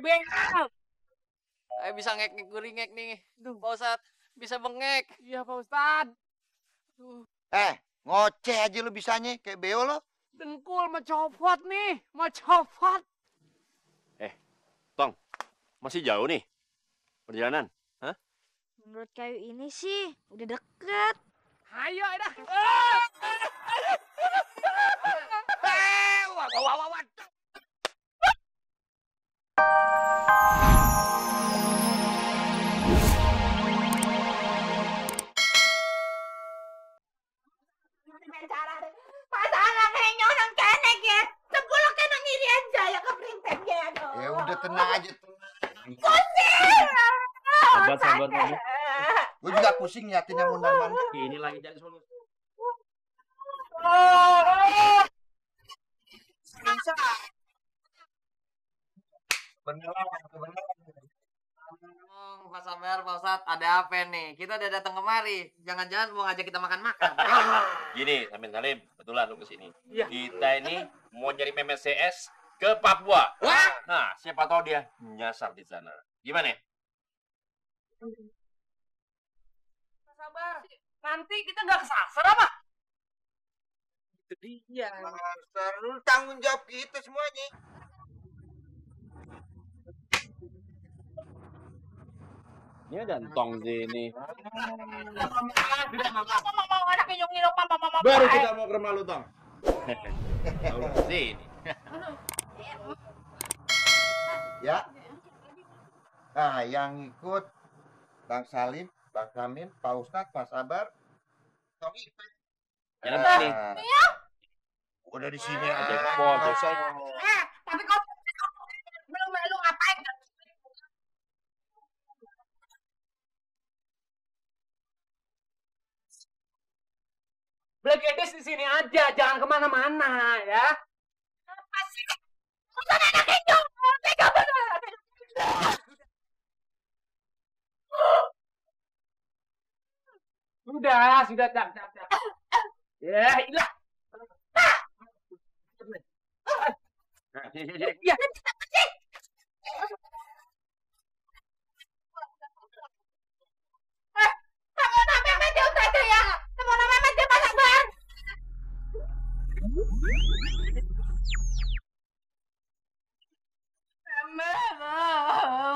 bebek. Saya bisa ngek-ngek guringek nih. Duh, Pak Ustadz. Bisa bengek. Iya, Pak Ustadz. Ngoceh aja lu bisanya, kayak beo lo. Dengkul mau copot nih, mau copot. Tong, masih jauh nih perjalanan. Hah? Menurut kayu ini sih udah deket. Ayo, dah. Pasangan henyo nang kenek ya. Sepuluh kan nang iri aja ya ke printemnya. Ya udah tenang aja, tenang. Sabar. Gue juga pusing ngeliatin yang mundar-mandir. Ini lagi jadi solusi. Beneran. Pak Sabar, Pak Ustadz, ada apa nih? Kita udah datang kemari. Jangan-jangan mau ngajak kita makan-makan. Gini, Samin Salim, kebetulan lu kesini. Iya. Kita ini mau nyari Memet CS ke Papua. Wah! Nah, siapa tahu dia nyasar di sana. Gimana? Pak Sabar, nanti kita nggak kesasar apa? Itu dia. Master, lu tanggung jawab kita semuanya. Ini ada entong sini. Baru kita mau ke rumah lu, Tong. Sini. Ya. Nah, yang ikut Bang Salim, Bang Samin, Pak Ustadz, Pak Sabar, Tong Ipek. Jangan sini. Udah di sini Ada aja. foto. Tapi kau belum lu ngapain? Black Edis di sini aja, jangan kemana-mana ya. Apa sih? Udah anak henyo. Tega banget. Sudah, cap. Ya, ilah. Nah, sini. Ya.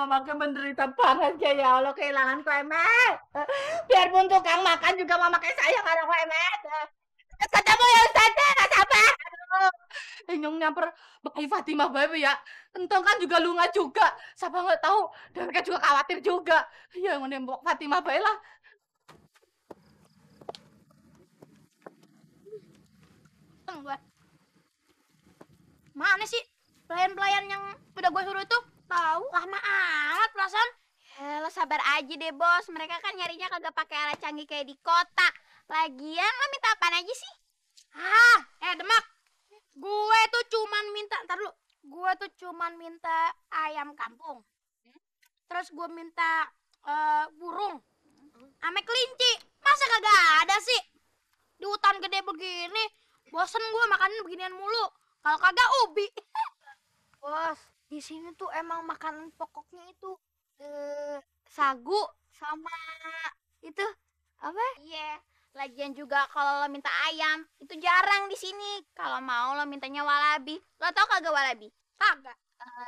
Makin menderita banget ya Allah kehilangan Kemet. Biarpun tukang makan juga mau makan saya karena Kemet. Ketemu ya Ustaz, nggak sabar. Nyong nyamper Bapak Fatimah bae ya. Entong kan juga lunga juga. Siapa nggak tahu dan mereka juga khawatir juga. Ya nembok Fatimah bae lah. Mana sih pelayan-pelayan yang udah gue suruh tuh? Tahu lama amat perasaan. Lo sabar aja deh bos, mereka kan nyarinya kagak pakai alat canggih kayak di kota. Lagian lo minta apaan aja sih? Demak, gue tuh cuman minta, ntar dulu, gue tuh cuman minta ayam kampung. Terus gue minta burung, ame kelinci. Masa kagak ada sih? Di hutan gede begini, bosen gue makanin beginian mulu. Kalau kagak ubi. Bos, di sini tuh emang makanan pokoknya itu sagu sama itu apa? Iya. Lagian juga kalau lo minta ayam itu jarang di sini. Kalau mau lo mintanya walabi. Lo tau kagak walabi? Kagak.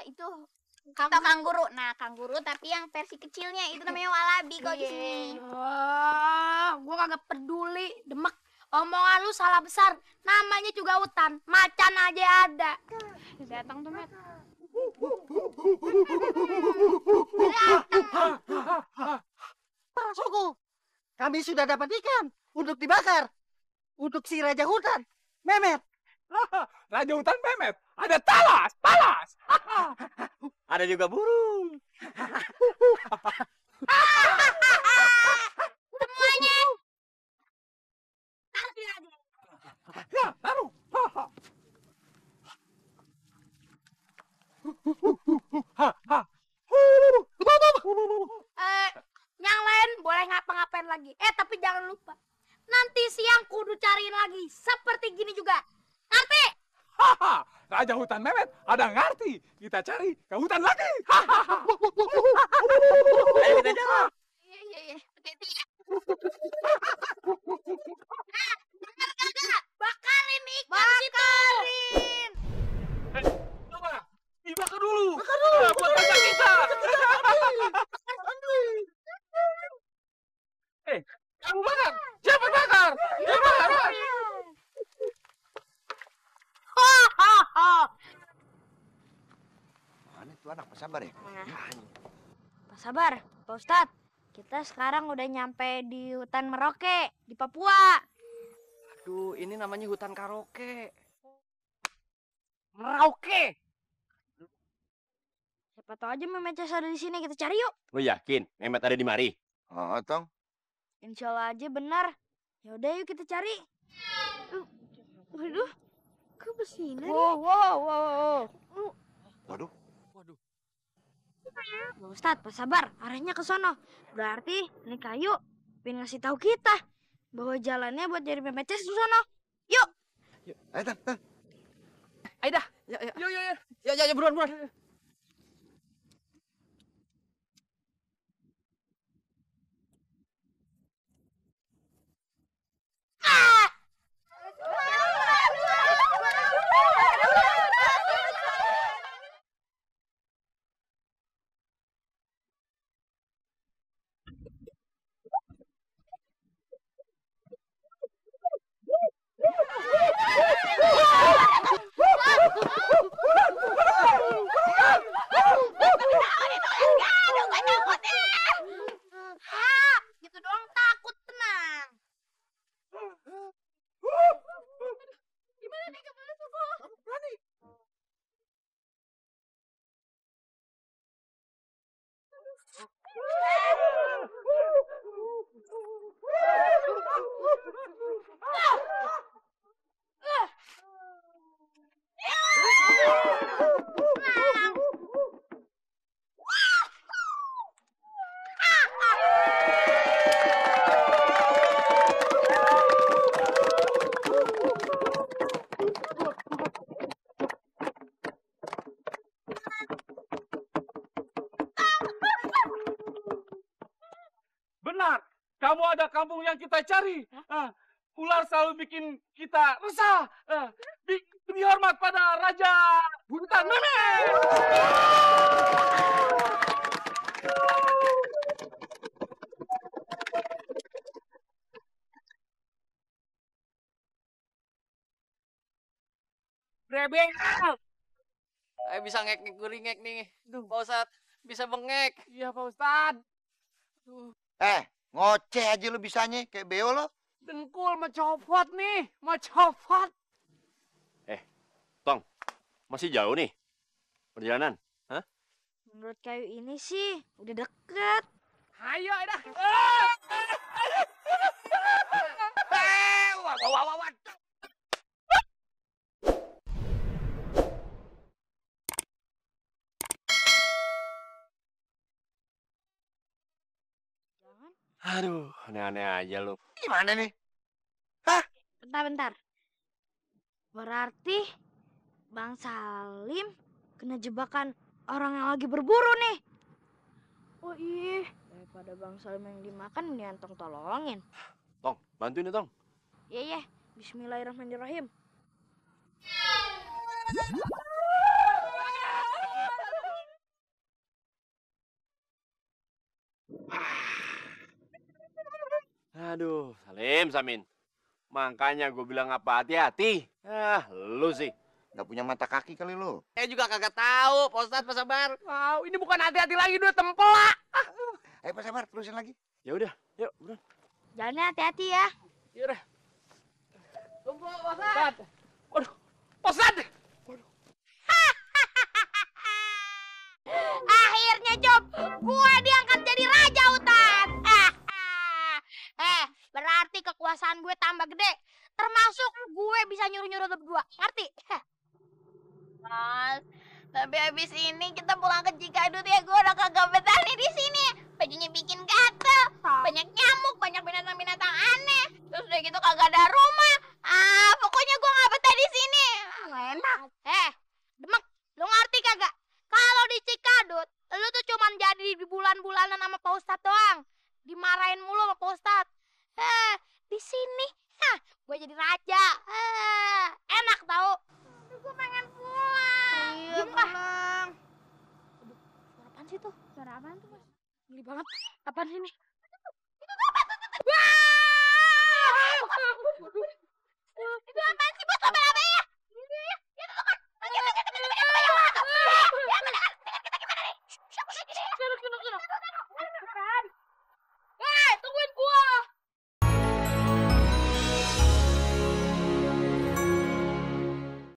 Itu kanguru. Nah, kanguru tapi yang versi kecilnya itu namanya walabi kalau di sini. Wah, gua kagak peduli, Demek. Omongan lu salah besar. Namanya juga hutan. Macan aja ada. Datang tuh, Met. Para suku, kami sudah dapat ikan untuk dibakar. Untuk si Raja Hutan, Memet. Raja hutan Memet, ada talas. Ada juga burung. Semuanya. Ya, taruh. Yang lain boleh ngapa-ngapain lagi. Tapi jangan lupa. Nanti siang kudu cariin lagi. Seperti gini juga. Ngerti? Raja hutan Mehmet ada ngerti. Kita cari ke hutan lagi. Ayo kita jalan. Iya. Hati-hati ya. Bakar kagak? Bakarin ikan situ. Coba, dibakar dulu. Nah, buat raja kita. Kamu bakar. Siapa bakar? Dia bakar. Mana tuh anak, Pak Sabar ya? Pak Sabar, Pak Ustadz, kita sekarang udah nyampe di hutan Merauke, di Papua. Aduh, ini namanya hutan karaoke. Merauke. Siapa tahu aja Memet ada di sini, kita cari yuk. Lu yakin Mehmet ada di mari? Oh, Tong. Insya Allah aja benar. Ya udah yuk kita cari. Waduh, kok bersinar? Wow. Waduh. Pak Ustadz, Pak Sabar, arahnya ke sono. Berarti ini kayu pengen ngasih tahu kita bahwa jalannya buat jadi memeces di sono. Yuk. Ayo, Tong. Ayo dah. Ya, buruan. Gitu doang takut, tenang. Gimana nih kepala suku? Berani. Benar. Kamu ada kampung yang kita cari. Ular selalu bikin kita resah. Beri hormat pada Raja Hutan Mehmet. Brebeng. Ayo bisa ngek-ngek guringek nih. Pak Ustadz, bisa bengek. Iya, Pak Ustadz. Ngoceh aja lu bisanya, kayak beo lo. Dengkul mau copot nih, mau copot. Tong, masih jauh nih perjalanan. Menurut kayu ini sih udah deket. Ayo dah. Aduh, aneh-aneh aja lu. Gimana nih? Bentar. Berarti Bang Salim kena jebakan orang yang lagi berburu nih. Oh iya, daripada Bang Salim yang dimakan, mendingan Tong tolongin. Tong, bantuin ya, Tong. Iya. Bismillahirrahmanirrahim. Aduh, Samin. Makanya gue bilang apa, hati-hati. Lu sih. Gak punya mata kaki kali lu. Saya juga kagak tahu, Pak Ustadz, Pak Sabar. Wow, ini bukan hati-hati lagi, udah tempelak. Ayo, Pak Sabar, terusin lagi. Ya udah, yuk, buruan. Jalannya hati-hati ya. Yaudah. Tunggu, Pak Ustadz. Waduh, Pak Ustadz. Akhirnya Job, gua diangkat jadi raja hutan. Berarti kekuasaan gue tambah gede. Termasuk gue bisa nyuruh-nyuruh berdua. Ngerti? Mas, tapi habis ini kita pulang ke Cikadut ya. Gue udah kagak betah nih di sini. Bajunya bikin gatel, banyak nyamuk, banyak binatang-binatang aneh. Terus udah gitu kagak ada rumah. Pokoknya gue nggak betah di sini. Nggak enak. jadi raja. Enak tau. Gue pengen pulang. Iya, pulang. Suara apaan sih tuh? Suara apaan tuh, Mas? Geli banget. Apaan ini? Itu apa